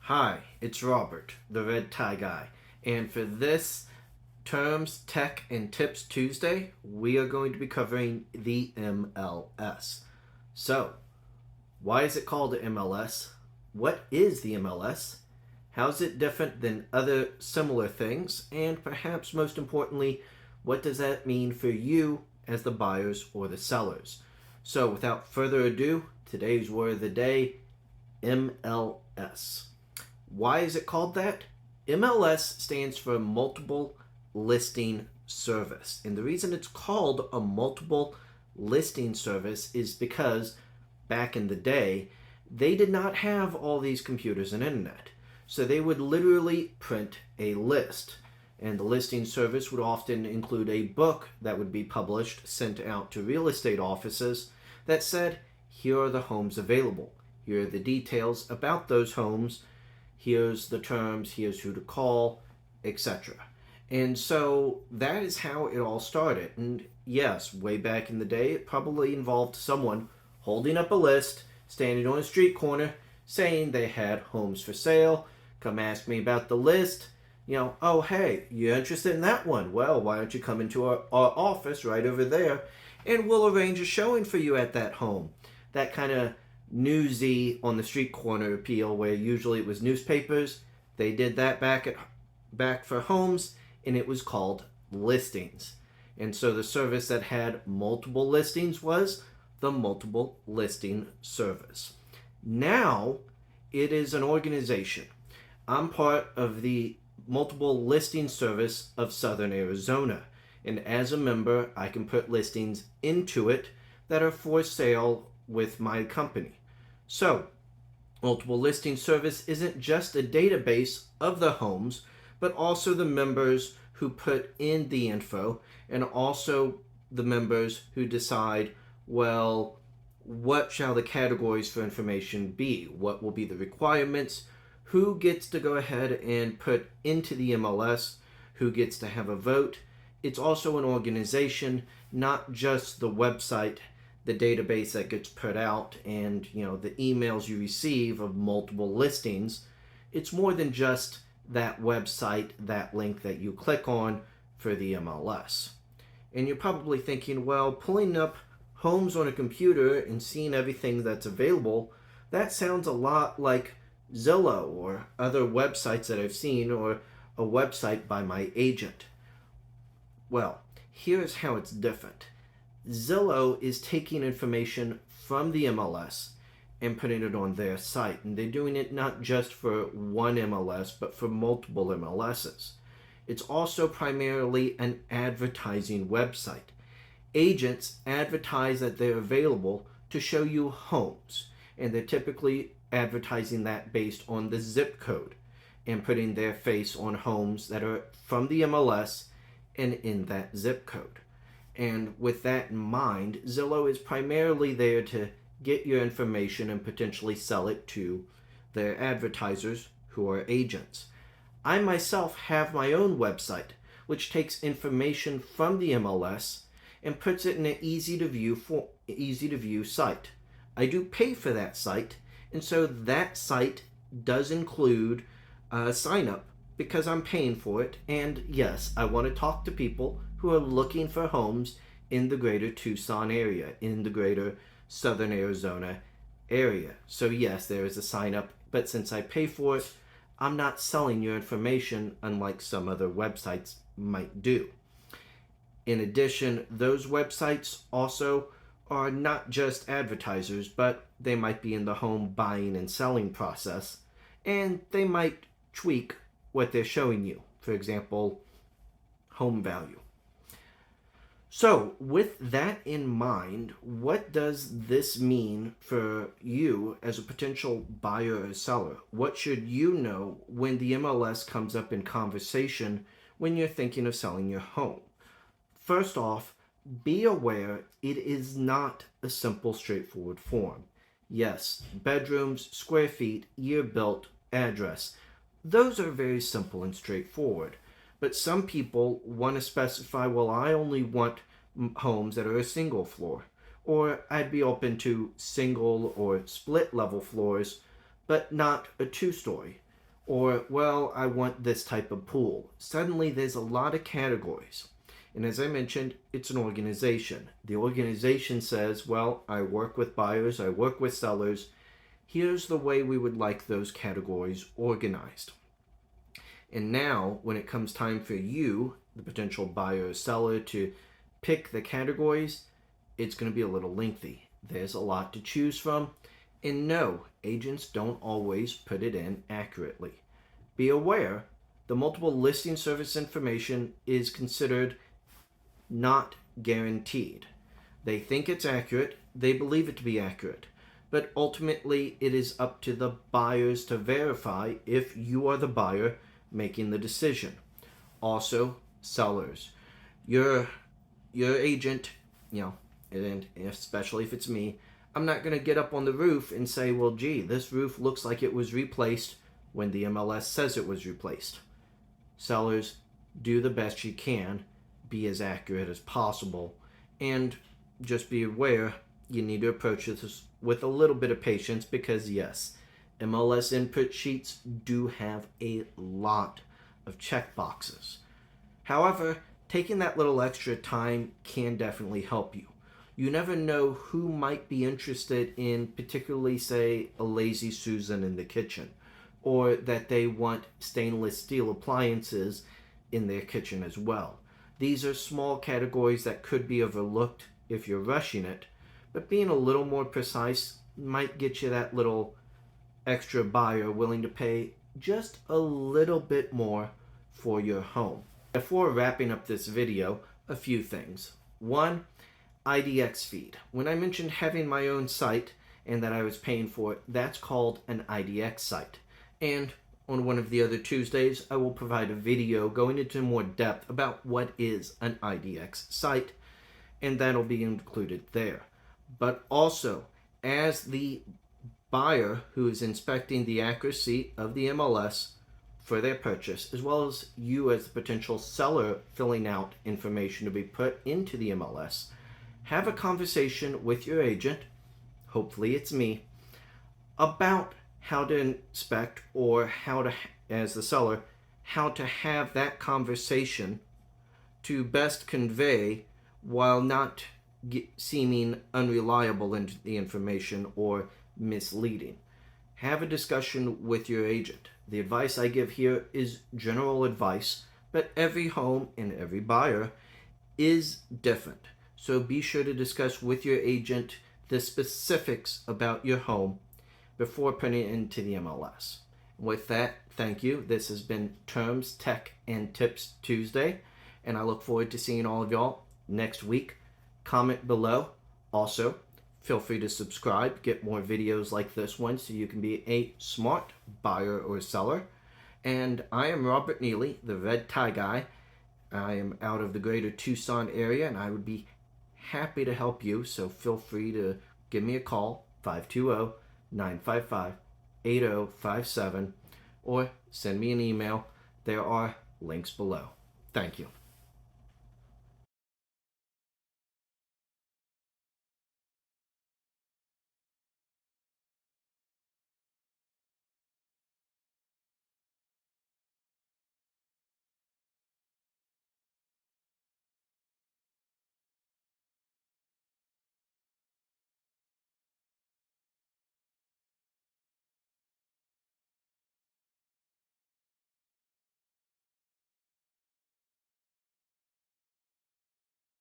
Hi, it's Robert, the RedTieGuy, and for this Terms, Tech, and Tips Tuesday, we are going to be covering the MLS. So, why is it called the MLS? What is the MLS? How is it different than other similar things? And perhaps most importantly, what does that mean for you as the buyers or the sellers? So, without further ado, today's word of the day, MLS. Why is it called that? MLS stands for Multiple Listing Service. And the reason it's called a multiple listing service is because back in the day, they did not have all these computers and internet. So they would literally print a list. And the listing service would often include a book that would be published, sent out to real estate offices that said, here are the homes available. Here are the details about those homes. Here's the terms, here's who to call, etc. And so that is how it all started. And yes, way back in the day, it probably involved someone holding up a list, standing on a street corner, saying they had homes for sale. Come ask me about the list. Oh, hey, you're interested in that one? Well, why don't you come into our office right over there, and we'll arrange a showing for you at that home. That kind of newsy on the street corner appeal, where usually it was newspapers. They did that back for homes, and it was called listings. And so the service that had multiple listings was the multiple listing service. Now it is an organization. I'm part of the multiple listing service of Southern Arizona, and as a member I can put listings into it that are for sale with my company. So, multiple listing service isn't just a database of the homes, but also the members who put in the info, and also the members who decide, well, what shall the categories for information be? What will be the requirements? Who gets to go ahead and put into the MLS? Who gets to have a vote? It's also an organization, not just the website, the database that gets put out, and the emails you receive of multiple listings. It's more than just that website, that link that you click on for the MLS. And you're probably thinking, well, pulling up homes on a computer and seeing everything that's available, that sounds a lot like Zillow or other websites that I've seen, or a website by my agent. Well, here's how it's different. Zillow is taking information from the MLS and putting it on their site. And they're doing it not just for one MLS, but for multiple MLSs. It's also primarily an advertising website. Agents advertise that they're available to show you homes. And they're typically advertising that based on the zip code and putting their face on homes that are from the MLS and in that zip code. And with that in mind, Zillow is primarily there to get your information and potentially sell it to their advertisers, who are agents. I myself have my own website, which takes information from the MLS and puts it in an easy to view site. I do pay for that site, and so that site does include a sign up because I'm paying for it. And yes, I want to talk to people who are looking for homes in the greater Tucson area, in the greater Southern Arizona area. So yes, there is a sign up, but since I pay for it, I'm not selling your information unlike some other websites might do. In addition, those websites also are not just advertisers, but they might be in the home buying and selling process, and they might tweak what they're showing you. For example, home value. So, with that in mind, what does this mean for you as a potential buyer or seller? What should you know when the MLS comes up in conversation when you're thinking of selling your home? First off, be aware it is not a simple, straightforward form. Yes, bedrooms, square feet, year built, address. Those are very simple and straightforward. But some people want to specify, well, I only want homes that are a single floor, or I'd be open to single or split level floors, but not a two-story. Or, well, I want this type of pool. Suddenly there's a lot of categories. And as I mentioned, it's an organization. The organization says, well, I work with buyers, I work with sellers. Here's the way we would like those categories organized. And now, when it comes time for you, the potential buyer or seller, to pick the categories, it's going to be a little lengthy. There's a lot to choose from. And no, agents don't always put it in accurately. Be aware, the multiple listing service information is considered not guaranteed. They think it's accurate, they believe it to be accurate, but ultimately it is up to the buyers to verify if you are the buyer making the decision. Also, sellers. Your agent, and especially if it's me, I'm not going to get up on the roof and say, well, gee, this roof looks like it was replaced when the MLS says it was replaced. Sellers, do the best you can, be as accurate as possible, and just be aware you need to approach this with a little bit of patience because, yes, MLS input sheets do have a lot of checkboxes. However, taking that little extra time can definitely help you. You never know who might be interested in particularly, say, a lazy Susan in the kitchen, or that they want stainless steel appliances in their kitchen as well. These are small categories that could be overlooked if you're rushing it, but being a little more precise might get you that little extra buyer willing to pay just a little bit more for your home. Before wrapping up this video, a few things. One, IDX feed. When I mentioned having my own site and that I was paying for it, that's called an IDX site. And on one of the other Tuesdays, I will provide a video going into more depth about what is an IDX site, and that'll be included there. But also, as the buyer who is inspecting the accuracy of the MLS for their purchase, as well as you as the potential seller filling out information to be put into the MLS, have a conversation with your agent, hopefully it's me, about how to inspect or how to, as the seller, how to have that conversation to best convey while not seeming unreliable in the information or misleading. Have a discussion with your agent. The advice I give here is general advice, but every home and every buyer is different. So be sure to discuss with your agent the specifics about your home before putting it into the MLS. With that, thank you. This has been Terms, Tech, and Tips Tuesday, and I look forward to seeing all of y'all next week. Comment below. Also, feel free to subscribe, get more videos like this one so you can be a smart buyer or seller. And I am Robert Neely, the RedTieGuy. I am out of the greater Tucson area, and I would be happy to help you, so feel free to give me a call, 520-955-8057, or send me an email. There are links below. Thank you.